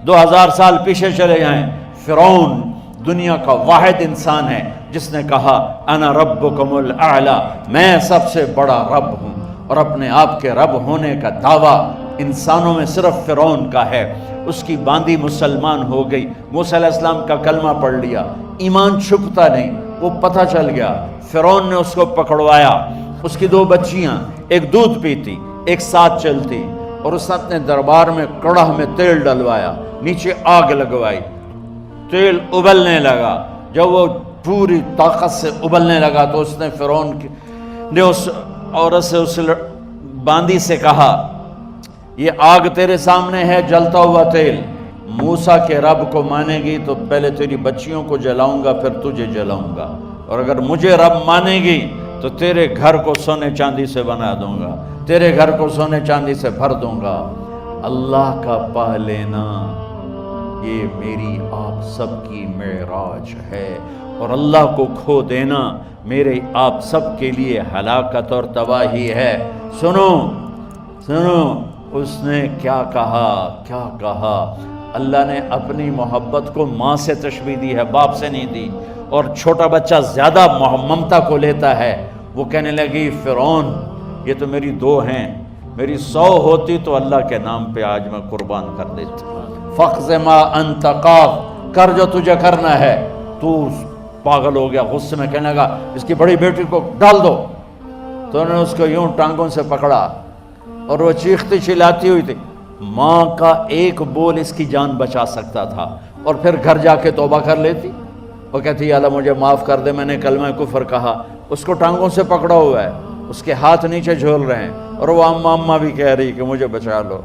2000 سال پیچھے چلے جائیں، فرعون دنیا کا واحد انسان ہے جس نے کہا انا ربکم الاعلی، میں سب سے بڑا رب ہوں، اور اپنے آپ کے رب ہونے کا دعویٰ انسانوں میں صرف فرعون کا ہے۔ اس کی باندی مسلمان ہو گئی، موسیٰ علیہ السلام کا کلمہ پڑھ لیا، ایمان چھپتا نہیں، وہ پتہ چل گیا، فرعون نے اس کو پکڑوایا۔ اس کی 2 بچیاں، ایک دودھ پیتی ایک ساتھ چلتی، اور اس نے اپنے دربار میں کڑاہ میں تیل ڈلوایا، نیچے آگ لگوائی، تیل ابلنے لگا۔ جب وہ پوری طاقت سے ابلنے لگا تو اس نے فرعون نے اس عورت سے، اس باندی سے کہا یہ آگ تیرے سامنے ہے، جلتا ہوا تیل، موسیٰ کے رب کو مانے گی تو پہلے تیری بچیوں کو جلاؤں گا پھر تجھے جلاؤں گا، اور اگر مجھے رب مانے گی تو تیرے گھر کو سونے چاندی سے بنا دوں گا، تیرے گھر کو سونے چاندی سے بھر دوں گا۔ اللہ کا پا لینا یہ میری آپ سب کی معراج ہے، اور اللہ کو کھو دینا میرے آپ سب کے لیے ہلاکت اور تباہی ہے۔ سنو سنو اس نے کیا کہا۔ اللہ نے اپنی محبت کو ماں سے تشبیہ دی ہے، باپ سے نہیں دی، اور چھوٹا بچہ زیادہ ممتا کو لیتا ہے۔ وہ کہنے لگی فرعون یہ تو میری 2 ہیں، میری 100 ہوتی تو اللہ کے نام پہ آج میں قربان کر دیتی۔ فَاقْضِ مَا أَنْتَ قَاضٍ، کر جو تجھے کرنا ہے۔ تو پاگل ہو گیا، غصے میں کہنے لگا اس کی بڑی بیٹی کو ڈال دو۔ تو انہوں نے اس کو یوں ٹانگوں سے پکڑا، اور وہ چیختی چلاتی ہوئی تھی۔ ماں کا ایک بول اس کی جان بچا سکتا تھا، اور پھر گھر جا کے توبہ کر لیتی۔ وہ کہتی یا اللہ مجھے معاف کر دے، میں نے کلمہ کفر کہا۔ اس کو ٹانگوں سے پکڑا ہوا ہے، اس کے ہاتھ نیچے جھول رہے ہیں، اور وہ اماں بھی کہہ رہی کہ مجھے بچا لو۔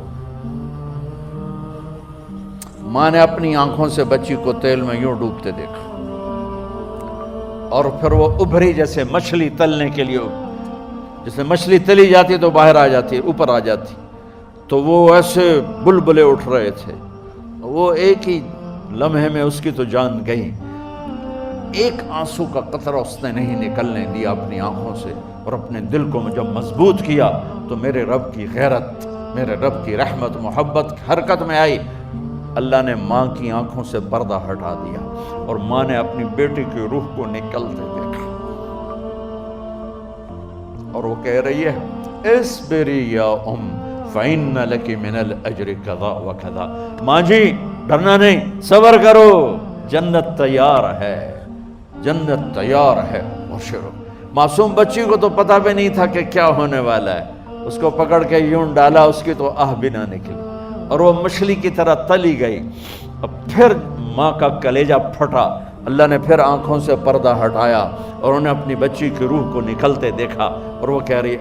ماں نے اپنی آنکھوں سے بچی کو تیل میں یوں ڈوبتے دیکھا، اور پھر وہ ابھری جیسے مچھلی تلنے کے لیے، جس میں مچھلی تلی جاتی تو باہر آ جاتی، اوپر آ جاتی، تو وہ ایسے بلبلے اٹھ رہے تھے۔ وہ ایک ہی لمحے میں اس کی تو جان گئی، ایک آنسو کا قطرہ اس نے نہیں نکلنے دیا اپنی آنکھوں سے، اور اپنے دل کو جب مضبوط کیا تو میرے رب کی غیرت، میرے رب کی رحمت محبت حرکت میں آئی۔ اللہ نے ماں کی آنکھوں سے پردہ ہٹا دیا، اور ماں نے اپنی بیٹی کی روح کو نکلتے دیکھا، اور وہ کہہ رہی ہے اصبری یا ام فإن لک من الأجر کذا وکذا۔ ماں جی ڈرنا نہیں، صبر کرو، جنت تیار ہے، جنت تیار ہے۔ اور معصوم بچی کو تو پتہ بھی نہیں تھا کہ کیا ہونے والا ہے، اس کو پکڑ کے یوں ڈالا، اس کی تو آہ بھی نہ نکلی، اور وہ مچھلی کی طرح تلی گئی۔ اب پھر ماں کا کلیجہ پھٹا، اللہ نے پھر آنکھوں سے پردہ ہٹایا، اور انہیں اپنی بچی کی روح کو نکلتے دیکھا، اور وہ کہہ رہی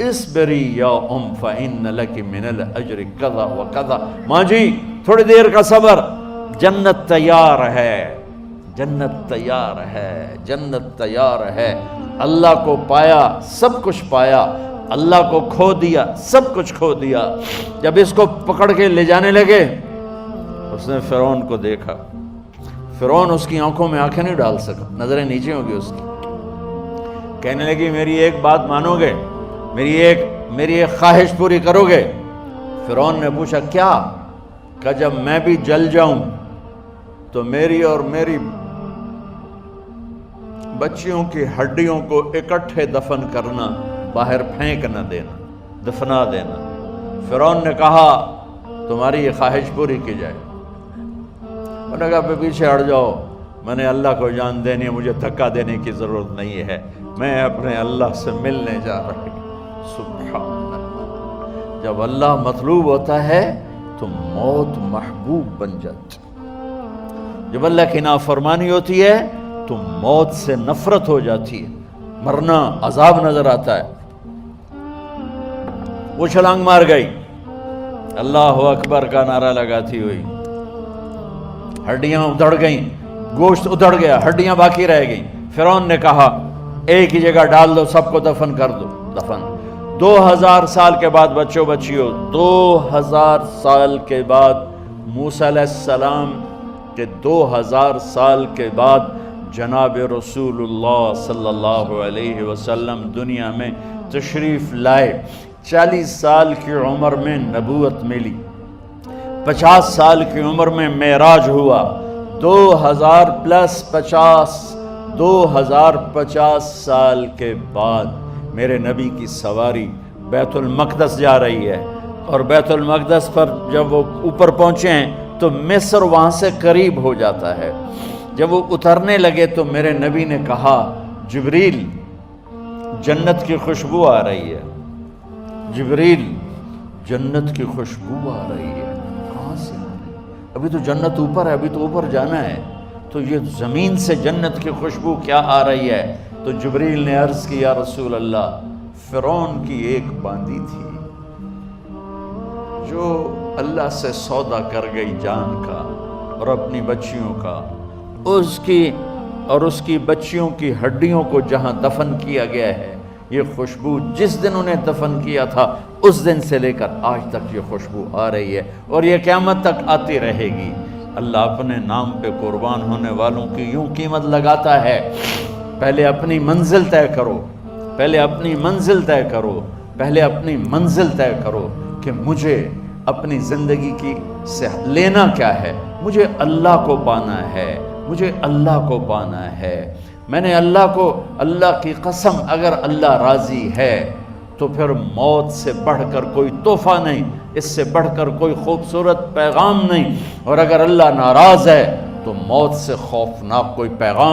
اصبری یا ام فإن لک من الأجر کذا وکذا۔ ماں جی تھوڑی دیر کا صبر، جنت تیار ہے، جنت تیار ہے، جنت تیار ہے۔ اللہ کو پایا سب کچھ پایا، اللہ کو کھو دیا سب کچھ کھو دیا۔ جب اس کو پکڑ کے لے جانے لگے، اس نے فرعون کو دیکھا، فرعون اس کی آنکھوں میں آنکھیں نہیں ڈال سکا، نظریں نیچے ہوں گی اس کی۔ کہنے لگی میری ایک بات مانو گے، میری ایک خواہش پوری کرو گے؟ فرعون نے پوچھا کیا؟ کہ جب میں بھی جل جاؤں تو میری اور میری بچیوں کی ہڈیوں کو اکٹھے دفن کرنا، باہر پھینک نہ دینا، دفنا دینا۔ فرعون نے کہا تمہاری یہ خواہش پوری کی جائے۔ انہوں نے کہا پیچھے ہٹ جاؤ، میں نے اللہ کو جان دینی ہے، مجھے دھکا دینے کی ضرورت نہیں ہے، میں اپنے اللہ سے ملنے جا رہا ہوں۔ سبحان اللہ، جب اللہ مطلوب ہوتا ہے تو موت محبوب بن جاتی، جب اللہ کی نافرمانی ہوتی ہے تو موت سے نفرت ہو جاتی ہے، مرنا عذاب نظر آتا ہے۔ وہ چھلانگ مار گئی، اللہ اکبر کا نعرہ لگاتی ہوئی، ہڈیاں ادھڑ گئیں، گوشت ادھڑ گیا، ہڈیاں باقی رہ گئیں۔ فرعون نے کہا ایک ہی جگہ ڈال دو، سب کو دفن کر دو۔ دفن 2000 سال کے بعد، بچوں بچیوں 2000 سال کے بعد، موسیٰ علیہ السلام کے 2000 سال کے بعد جناب رسول اللہ صلی اللہ علیہ وسلم دنیا میں تشریف لائے۔ 40 سال کی عمر میں نبوت ملی، 50 سال کی عمر میں معراج ہوا، 2050 سال کے بعد میرے نبی کی سواری بیت المقدس جا رہی ہے، اور بیت المقدس پر جب وہ اوپر پہنچے ہیں تو مصر وہاں سے قریب ہو جاتا ہے۔ جب وہ اترنے لگے تو میرے نبی نے کہا جبریل جنت کی خوشبو آ رہی ہے، جبریل جنت کی خوشبو آ رہی ہے، کہاں سے آ رہی ہے؟ ابھی تو جنت اوپر ہے، ابھی تو اوپر جانا ہے، تو یہ زمین سے جنت کی خوشبو کیا آ رہی ہے؟ تو جبریل نے عرض کی یا رسول اللہ، فرعون کی ایک باندی تھی جو اللہ سے سودا کر گئی جان کا اور اپنی بچیوں کا، اس کی بچیوں کی ہڈیوں کو جہاں دفن کیا گیا ہے، یہ خوشبو جس دن انہیں دفن کیا تھا اس دن سے لے کر آج تک یہ خوشبو آ رہی ہے، اور یہ قیامت تک آتی رہے گی۔ اللہ اپنے نام پہ قربان ہونے والوں کی یوں قیمت لگاتا ہے، پہلے اپنی منزل طے کرو، پہلے اپنی منزل طے کرو، پہلے اپنی منزل طے کرو کہ مجھے اپنی زندگی کی سے لینا کیا ہے، مجھے اللہ کو پانا ہے، مجھے اللہ کو پانا ہے۔ میں نے اللہ کی قسم، اگر اللہ راضی ہے تو پھر موت سے بڑھ کر کوئی تحفہ نہیں، اس سے بڑھ کر کوئی خوبصورت پیغام نہیں، اور اگر اللہ ناراض ہے تو موت سے خوفناک کوئی پیغام